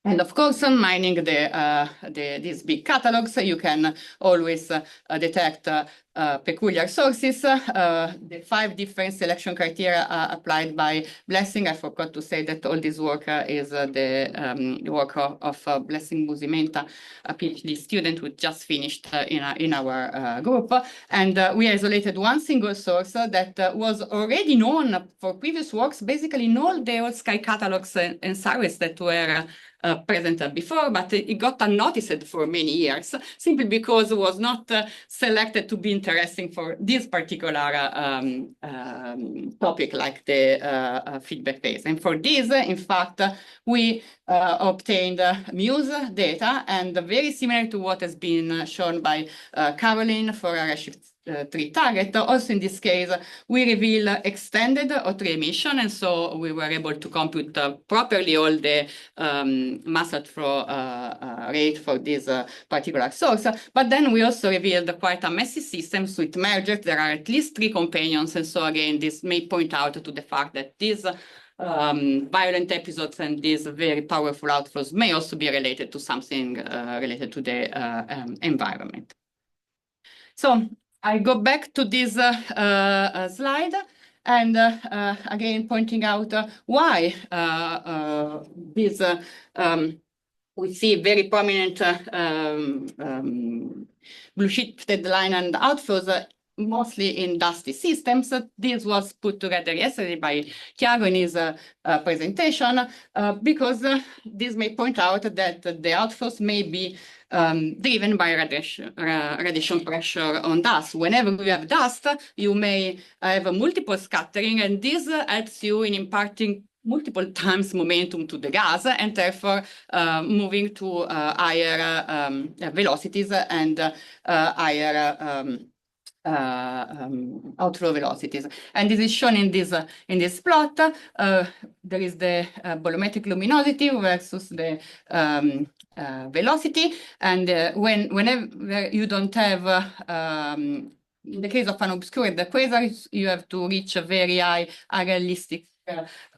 And of course, on mining these big catalogs, you can always detect peculiar sources. The 5 different selection criteria applied by Blessing. I forgot to say that all this work is the work of Blessing Busimenta, a PhD student who just finished in our group. And we isolated one single source that was already known for previous works, basically in all the old sky catalogs and surveys that were presented before, but it got unnoticed for many years, simply because it was not selected to be interesting for this particular topic, like the feedback phase. And for this, in fact, we obtained Muse data, and very similar to what has been shown by Caroline for a redshift 3 target. Also in this case, we reveal extended O3 emission, and so we were able to compute properly all the mass outflow rate for this particular source. But then we also revealed quite a messy system with mergers. There are at least 3 companions, and so again, this may point out to the fact that these violent episodes and these very powerful outflows may also be related to something related to the environment. So I go back to this slide, and again pointing out why this we see very prominent blue shifted line and outflows mostly in dusty systems. This was put together yesterday by Tiago in his presentation, because this may point out that the outflows may be driven by radiation pressure on dust. Whenever you have dust, you may have a multiple scattering, and this helps you in imparting multiple times momentum to the gas, and therefore moving to higher velocities and higher outflow velocities. And this is shown in this plot. There is the bolometric luminosity versus the velocity, and whenever you don't have in the case of an obscured quasar, you have to reach a very high realistic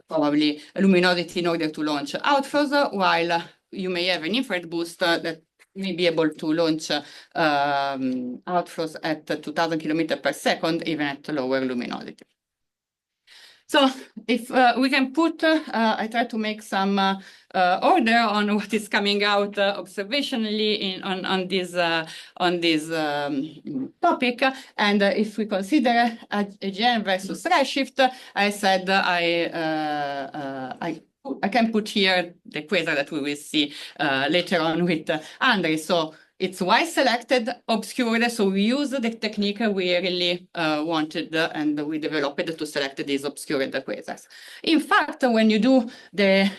probably luminosity in order to launch outflows, while you may have an infrared boost that may be able to launch outflows at 2000 kilometers per second, even at lower luminosity. So if we can put, I try to make some order on what is coming out observationally on this topic. And if we consider AGN versus redshift, I said I can put here the quasar that we will see later on with Andre. So it's white selected, obscured. So we use the technique we really wanted, and we developed to select these obscured quasars. In fact, when you do the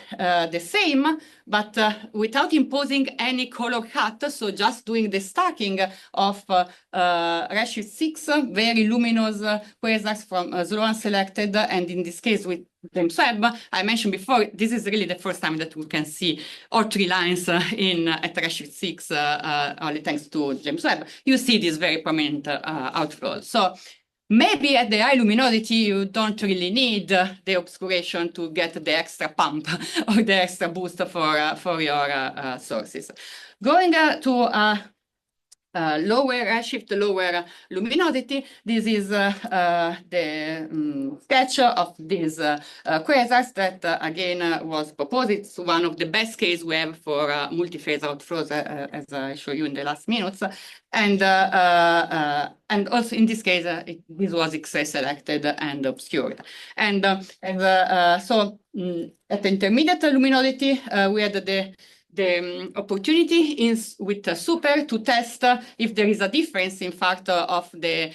same, but without imposing any color cut, so just doing the stacking of redshift 6 very luminous quasars from slow unselected, and in this case with James Webb, I mentioned before, this is really the first time that we can see all three lines at redshift 6, only thanks to James Webb. You see this very prominent outflow. So maybe at the high luminosity, you don't really need the obscuration to get the extra pump or the extra boost for your sources. Going to lower redshift, lower luminosity. This is the sketch of these quasars that again was proposed. It's one of the best case we have for multi-phase outflows, as I showed you in the last minutes. And also in this case, this was X-ray selected and obscured. And so at the intermediate luminosity, we had the opportunity with super to test if there is a difference, in fact, of the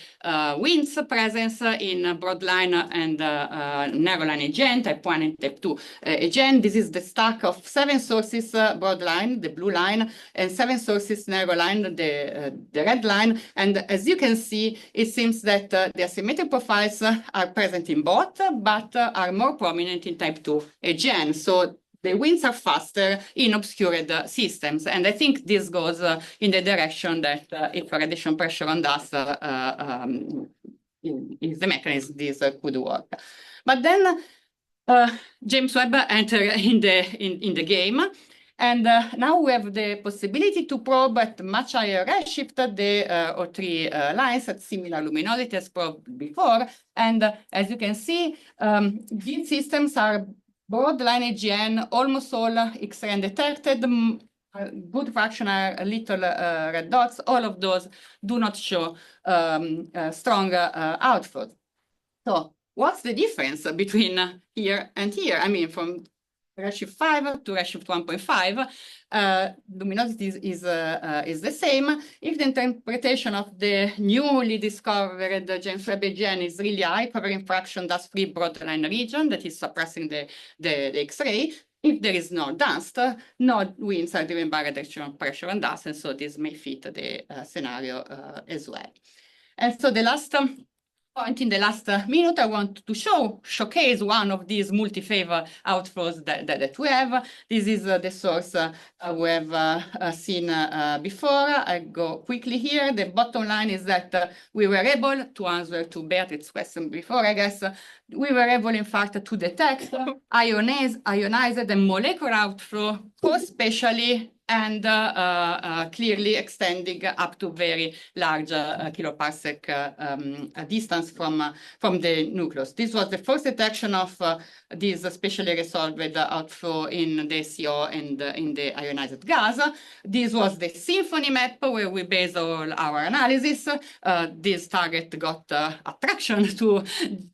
winds presence in broadline and narrowline AGN, type 1 and type 2 AGN. This is the stack of 7 sources broadline, the blue line, and 7 sources narrowline, the red line. And as you can see, it seems that the asymmetric profiles are present in both, but are more prominent in type 2 AGN. So the winds are faster in obscured systems. And I think this goes in the direction that if radiation pressure on dust is the mechanism, this could work. But then James Webb entered in the game. And now we have the possibility to probe at much higher redshift the O3 lines at similar luminosity as probed before. And as you can see, these systems are broadline AGN, almost all X-ray undetected, good fraction are little red dots. All of those do not show strong outflows. So what's the difference between here and here? I mean, from redshift 5 to redshift 1.5, luminosity is the same. If the interpretation of the newly discovered James Webb AGN is really high, covering fraction dust-free broadline region that is suppressing the X-ray, if there is no dust, no winds are driven by radiation pressure on dust, and so this may fit the scenario as well. And so the last point in the last minute, I want to showcase one of these multi-favor outflows that we have. This is the source we have seen before. I go quickly here. The bottom line is that we were able to answer to Beatrice's question before, I guess. We were able, in fact, to detect ionized and molecular outflow, co-spatially and clearly extending up to very large kiloparsec distance from the nucleus. This was the first detection of this spatially resolved outflow in the CO and in the ionized gas. This was the symphony map where we based all our analysis. This target got attraction to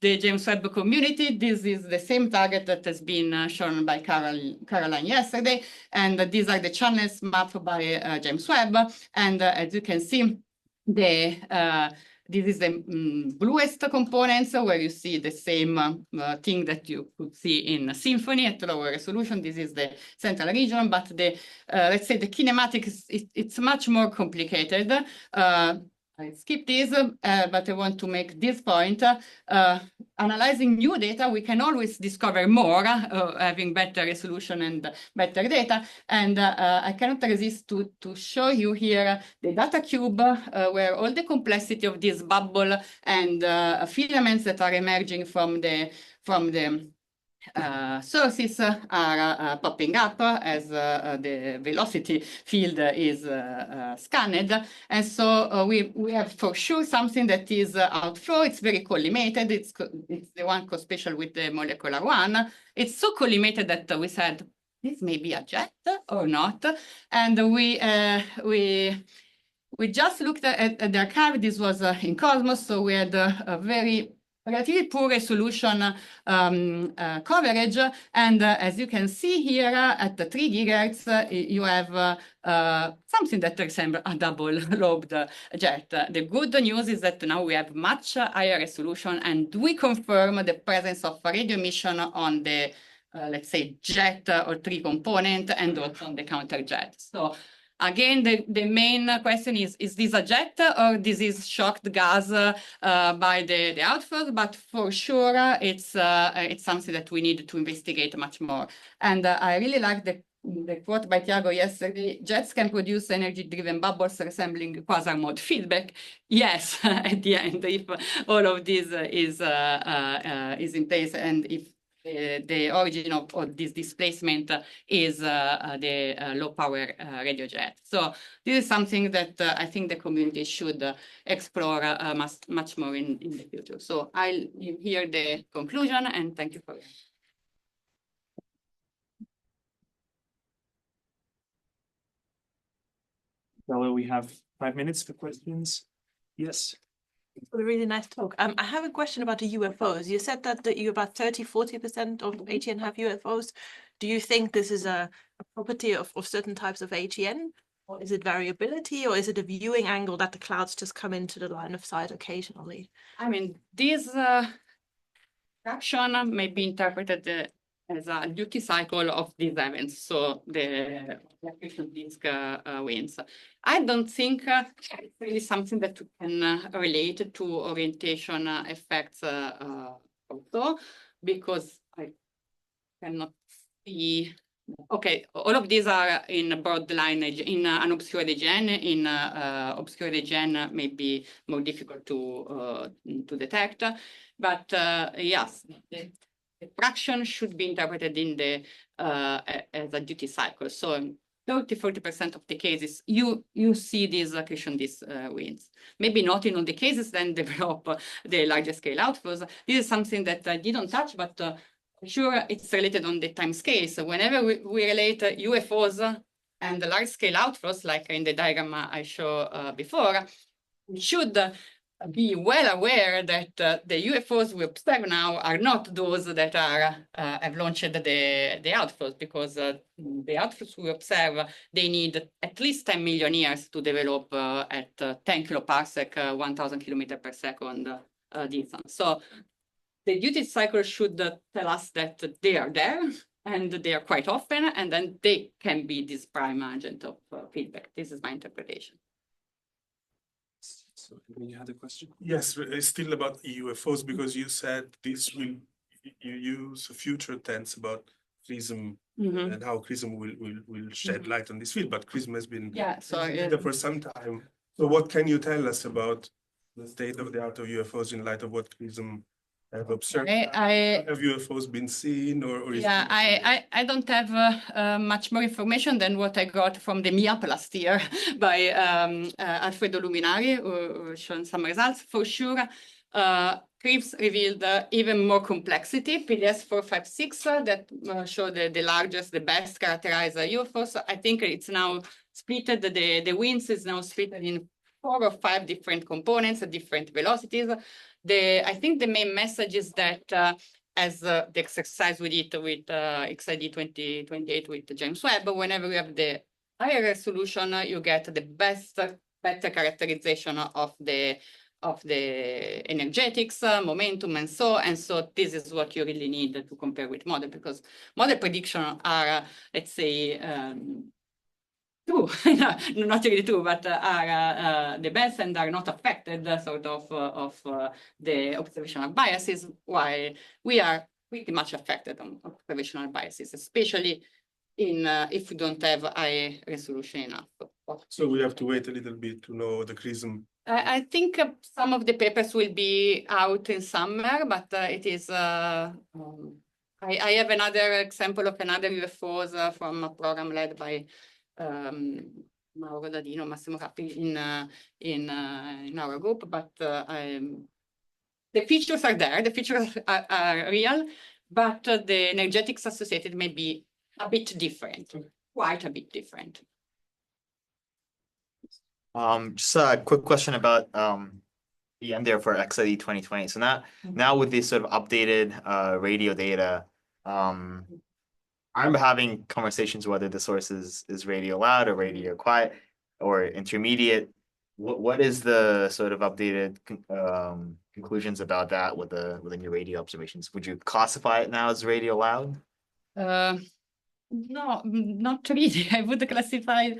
the James Webb community. This is the same target that has been shown by Caroline yesterday. And these are the channels mapped by James Webb. And as you can see, this is the bluest components where you see the same thing that you could see in Symphony at lower resolution. This is the central region, but let's say the kinematics, it's much more complicated. I skip this, but I want to make this point. Analyzing new data, we can always discover more, having better resolution and better data. And I cannot resist to show you here the data cube, where all the complexity of this bubble and filaments that are emerging from the sources are popping up as the velocity field is scanned. And so we have for sure something that is outflow. It's very collimated. It's the one co-spatial with the molecular one. It's so collimated that we said, this may be a jet or not. And we just looked at the archive. This was in Cosmos, so we had a very relatively poor resolution coverage. And as you can see here, at the 3 gigahertz, you have something that resembles a double-lobed jet. The good news is that now we have much higher resolution, and we confirm the presence of radio emission on the let's say jet or 3 component and also on the counter jet. So again, the main question is this a jet or this is shocked gas by the outflow? But for sure, it's something that we need to investigate much more. And I really like the quote by Tiago yesterday: jets can produce energy-driven bubbles resembling quasar mode feedback. Yes, at the end, if all of this is in place, and if the origin of this displacement is the low power radio jet. So this is something that I think the community should explore much more in the future. So I'll hear the conclusion, and thank you for it. Marcella, we have 5 minutes for questions. Yes. For a really nice talk. I have a question about the UFOs. You said that you about 30–40% of AGN have UFOs. Do you think this is a property of certain types of AGN? Or is it variability, or is it a viewing angle that the clouds just come into the line of sight occasionally? I mean, this fraction may be interpreted as a duty cycle of these events, so the accretion disk winds. I don't think it's really something that can relate to orientation effects also, because I cannot see. Okay, all of these are in broad lineage, in an obscure AGN. In obscure AGN may be more difficult to detect, but yes, the fraction should be interpreted in the as a duty cycle. So 30–40% of the cases, you see these accretion disk winds. Maybe not in all the cases, then develop the larger scale outflows. This is something that I didn't touch, but sure, it's related on the time scale. So whenever we relate UFOs and the large scale outflows, like in the diagram I showed before, we should be well aware that the UFOs we observe now are not those that have launched the outflows, because the outflows we observe, they need at least 10 million years to develop at 10 kiloparsec, 1,000 kilometers per second distance. So the duty cycle should tell us that they are there, and they are quite often, and then they can be this prime agent of feedback. This is my interpretation. So you had a question? Yes, it's still about UFOs, because you said this will, you use future tense about CRISM and how CRISM will shed light on this field, but CRISM has been there for some time. So what can you tell us about the state of the art of UFOs in light of what CRISM have observed? Have UFOs been seen, or is I don't have much more information than what I got from the MIAP last year by Alfredo Luminari, who shown some results. For sure, CRISM revealed even more complexity. PDS 456 that show the largest, the best characterized UFOs. I think it's now split. The winds is now split in 4 or 5 different components at different velocities. I think the main message is that as the exercise we did with XID 2028 with James Webb, whenever you have the higher resolution, you get the better characterization of the energetics, momentum, and so. This is what you really need to compare with model, because model prediction are, let's say, true, not really true, but are the best and are not affected sort of the observational biases, while we are pretty much affected on observational biases, especially if we don't have high resolution enough. So we have to wait a little bit to know the CRISM. I think some of the papers will be out in summer, but it is. I have another example of another UFOs from a program led by Mauro Dadino, Massimo Cappi in our group, but the features are there, the features are real, but the energetics associated may be a bit different, quite a bit different. Just a quick question about the end there for XID 2020. So now with this sort of updated radio data, I'm having conversations whether the source is radio loud or radio quiet or intermediate. What is the sort of updated conclusions about that with the new radio observations? Would you classify it now as radio loud? No, not really. I would classify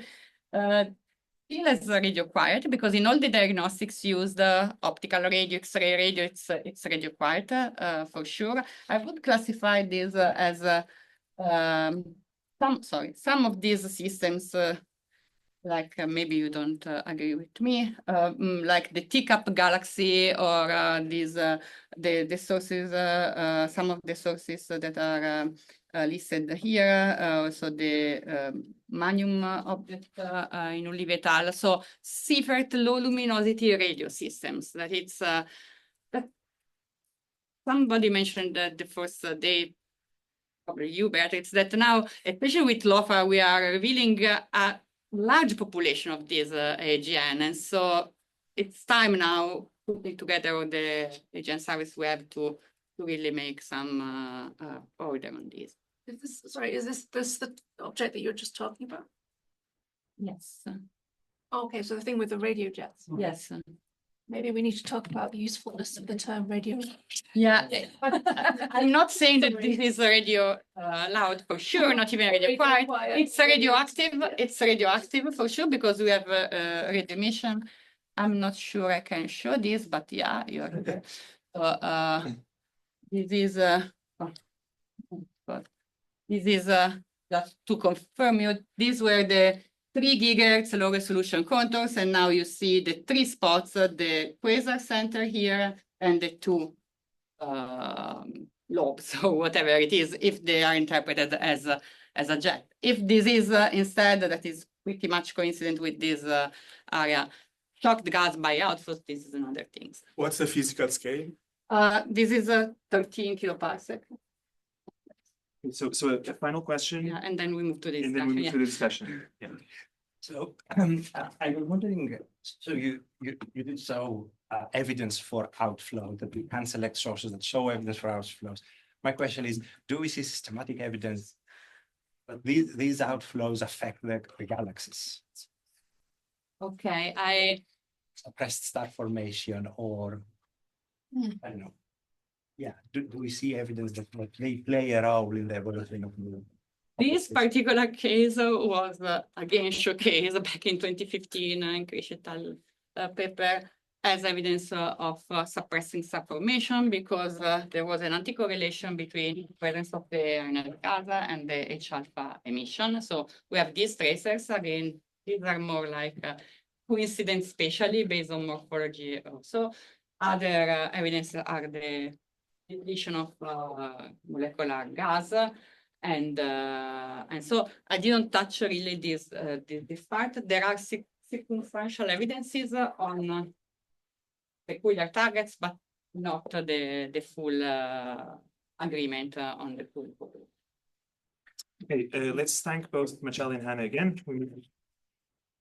still as radio quiet, because in all the diagnostics used, optical radio, X-ray radio, it's radio quiet for sure. I would classify this as some of these systems, like maybe you don't agree with me, like the teacup galaxy or these the sources, some of the sources that are listed here, also the Manium object in Ulive et al. So Seifert low luminosity radio systems, that it's that somebody mentioned that the first day, probably you, Beatrice, that now, especially with LOFA, we are revealing a large population of these AGN. And so it's time now, putting together all the AGN service web to really make some order on this. Is this the object that you're just talking about? Yes. Okay, so the thing with the radio jets. Yes. Maybe we need to talk about the usefulness of the term radio. Yeah, but I'm not saying that this is radio loud for sure, not even radio quiet. It's radioactive. It's radioactive for sure, because we have radio emission. I'm not sure I can show this, but yeah, you're this is this is just to confirm you. These were the 3 gigahertz low resolution contours, and now you see the 3 spots, the quasar center here and the 2 lobes or whatever it is, if they are interpreted as a jet. If this is instead, that is pretty much coincident with this area, shocked gas by output, this is another thing. What's the physical scale? This is a 13 kiloparsec. So a final question. Yeah, and then we move to this. And then we move to the discussion. Yeah. So I was wondering, so you did show evidence for outflow, that we can select sources that show evidence for outflows. My question is, do we see systematic evidence that these outflows affect the galaxies? Okay, I Suppressed star formation, or I don't know. Yeah, do we see evidence that they play a role in the evolution of the... This particular case was again showcased back in 2015 in Krish et al. Paper as evidence of suppressing star formation, because there was an anti-correlation between the presence of the RNA gas and the H-alpha emission. So we have these tracers. Again, these are more like coincidence spatially based on morphology also. Other evidence are the depletion of molecular gas, and so I didn't touch really this part. There are circumstantial evidences on peculiar targets, but not the full agreement on the full. Okay, let's thank both Marcella and Hannah again. We move